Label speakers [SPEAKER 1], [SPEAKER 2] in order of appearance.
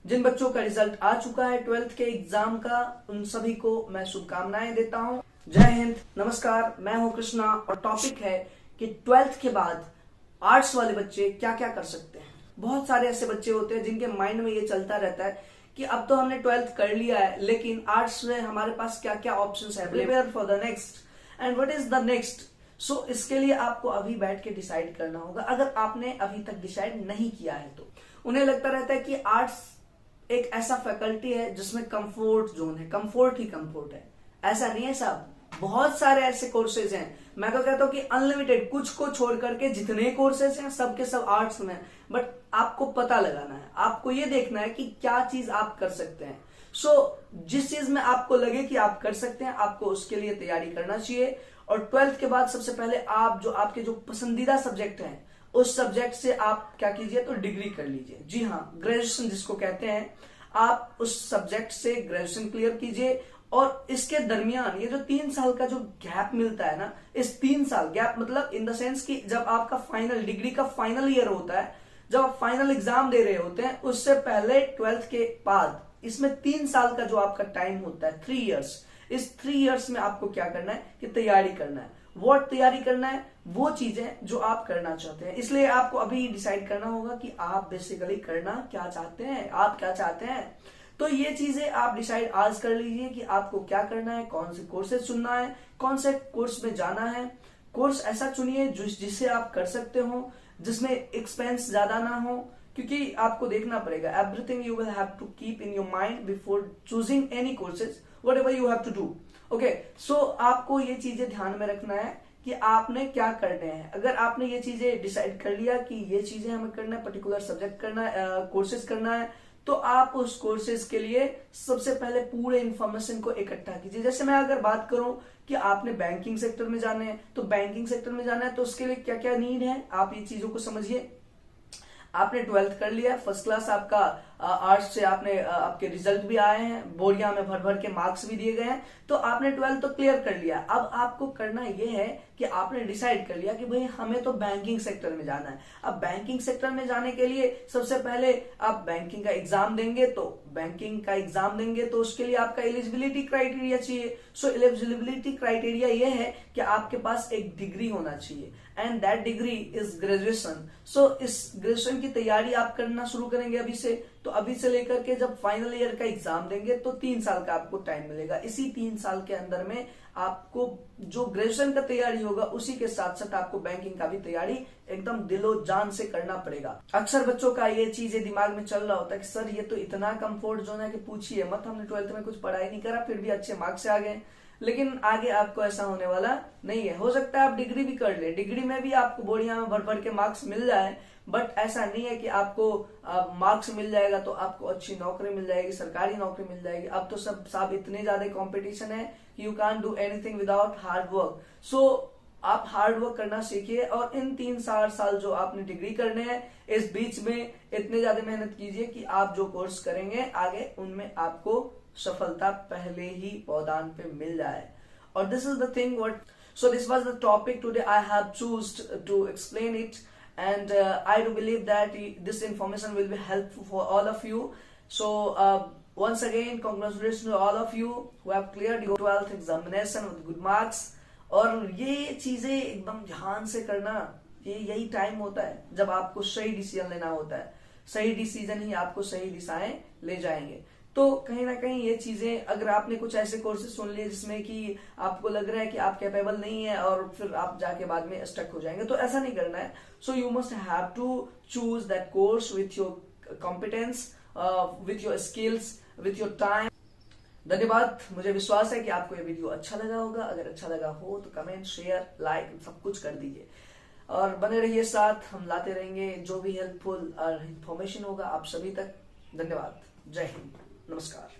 [SPEAKER 1] जिन बच्चों का रिजल्ट आ चुका है 12th के एग्जाम का, उन सभी को मैं शुभकामनाएं देता हूं। जय हिंद, नमस्कार। मैं हूं कृष्णा और टॉपिक है कि 12th के बाद आर्ट्स वाले बच्चे क्या क्या कर सकते हैं। बहुत सारे ऐसे बच्चे होते हैं जिनके माइंड में ये चलता रहता है कि अब तो हमने 12th कर लिया है, लेकिन आर्ट्स में हमारे पास क्या क्या ऑप्शंस है, prepare for the next and what is the next. So इसके लिए आपको अभी बैठ के डिसाइड करना होगा। अगर आपने अभी तक डिसाइड नहीं किया है तो उन्हें लगता रहता है कि आर्ट्स एक ऐसा फैकल्टी है जिसमें कंफर्ट जोन है, कंफर्ट ही कंफर्ट है। ऐसा नहीं है साहब, बहुत सारे ऐसे कोर्सेज हैं। मैं तो कहता हूं कि अनलिमिटेड, कुछ को छोड़ करके जितने कोर्सेज हैं सब के सब आर्ट्स में। बट आपको पता लगाना है, आपको ये देखना है कि क्या चीज आप कर सकते हैं। जिस चीज में आपको लगे कि आप कर सकते हैं, आपको उसके लिए तैयारी करना चाहिए। और 12th के बाद सबसे पहले आप आपके जो पसंदीदा सब्जेक्ट हैं उस सब्जेक्ट से आप क्या कीजिए, तो डिग्री कर लीजिए। जी हाँ, ग्रेजुएशन जिसको कहते हैं, आप उस सब्जेक्ट से ग्रेजुएशन क्लियर कीजिए। और इसके दरमियान ये जो 3 साल का जो गैप मिलता है ना, इस 3 साल गैप मतलब इन द सेंस कि जब आपका फाइनल डिग्री का फाइनल ईयर होता है, जब आप फाइनल एग्जाम दे रहे होते हैं, उससे पहले 12th के बाद इसमें 3 साल का जो आपका टाइम होता है, 3 इयर्स, इस 3 इयर्स में आपको क्या करना है कि तैयारी करना है। व्हाट तैयारी करना है, वो चीजें जो आप करना चाहते हैं। इसलिए आपको अभी डिसाइड करना होगा कि आप बेसिकली करना क्या चाहते हैं, आप क्या चाहते हैं। तो ये चीजें आप डिसाइड आज कर लीजिए कि आपको क्या करना है, कौन से कोर्सेज चुनना है, कौन से कोर्स में जाना है। कोर्स ऐसा चुनिए जिससे आप कर सकते हो, जिसमें एक्सपेंस ज्यादा ना हो, क्योंकि आपको देखना पड़ेगा। Everything you will have to keep in your mind before choosing any courses, whatever you have to do. Okay, so आपको ये चीजें ध्यान में रखना है कि आपने क्या करने हैं। अगर आपने ये चीजें डिसाइड कर लिया कि ये चीजें हमें करना है, पर्टिकुलर सब्जेक्ट करना है, कोर्सेज करना है, तो आप उस कोर्सेज के लिए सबसे पहले पूरे इंफॉर्मेशन को इकट्ठा कीजिए। जैसे मैं अगर बात करूं कि आपने बैंकिंग सेक्टर में जाना है, तो बैंकिंग सेक्टर में जाना है तो उसके लिए क्या क्या नीड है, आप ये चीजों को समझिए। आपने 12th कर लिया, फर्स्ट क्लास आपका आर्ट्स से आपने आपके रिजल्ट भी आए हैं, बोर्डिया में भर भर के मार्क्स भी दिए गए हैं, तो आपने 12th तो क्लियर कर लिया। अब आपको करना यह है कि आपने डिसाइड कर लिया कि भाई हमें तो बैंकिंग सेक्टर में जाना है। अब बैंकिंग सेक्टर में जाने के लिए सबसे पहले आप बैंकिंग का एग्जाम देंगे, तो उसके लिए आपका एलिजिबिलिटी क्राइटेरिया चाहिए। सो एलिजिबिलिटी क्राइटेरिया यह है कि आपके पास एक डिग्री होना चाहिए and that degree is graduation. So इस ग्रेजुएशन की तैयारी आप करना शुरू करेंगे अभी से। तो अभी से लेकर के जब फाइनल ईयर का एग्जाम देंगे तो 3 साल का आपको टाइम मिलेगा। इसी 3 साल के अंदर में आपको जो ग्रेजुएशन का तैयारी होगा उसी के साथ साथ आपको बैंकिंग का भी तैयारी एकदम दिलो जान से करना पड़ेगा। अक्सर बच्चों का ये चीजें दिमाग में चल रहा होता है कि सर ये तो इतना कंफर्ट जोन है कि पूछिए मत, हमने 12th में कुछ पढ़ाई नहीं करा फिर भी अच्छे मार्क्स से आ गए। लेकिन आगे आपको ऐसा होने वाला नहीं है। हो सकता है आप डिग्री भी कर ले, डिग्री में भी आपको बोर्डिया में भर भर के मार्क्स मिल जाए, बट ऐसा नहीं है कि आपको मार्क्स मिल जाएगा तो आपको अच्छी नौकरी मिल जाएगी, सरकारी नौकरी मिल जाएगी। अब तो सब साहब इतने ज्यादा कंपटीशन है कि you can't do anything without hard work. So आप हार्ड वर्क करना सीखिए और इन 3-4 साल जो आपने डिग्री करने हैं, इस बीच में इतने ज्यादा मेहनत कीजिए कि आप जो कोर्स करेंगे आगे उनमें आपको सफलता पहले ही पौधान पे मिल जाए। और this is the thing what, so this was the topic today I have choosed to explain it, and I do believe that this information will be helpful for all of you. So once again congratulations to all of you who have cleared your 12th examination with good marks. और ये चीजें एकदम ध्यान से करना, यही time होता है जब आपको सही डिसीजन लेना होता है। सही डिसीजन ही आपको सही दिशाएं ले जाएंगे। तो कहीं ना कहीं ये चीजें, अगर आपने कुछ ऐसे कोर्सेज सुन लिए जिसमें कि आपको लग रहा है कि आप कैपेबल नहीं है और फिर आप जाके बाद में स्टक हो जाएंगे, तो ऐसा नहीं करना है। So you must have to choose that course with your competence, with your skills, with your time. धन्यवाद। मुझे विश्वास है कि आपको ये वीडियो अच्छा लगा होगा। अगर अच्छा लगा हो तो कमेंट, शेयर, लाइक सब कुछ कर दीजिए और बने रहिए साथ। हम लाते रहेंगे जो भी हेल्पफुल इंफॉर्मेशन होगा आप सभी तक। धन्यवाद। जय हिंद, नमस्कार।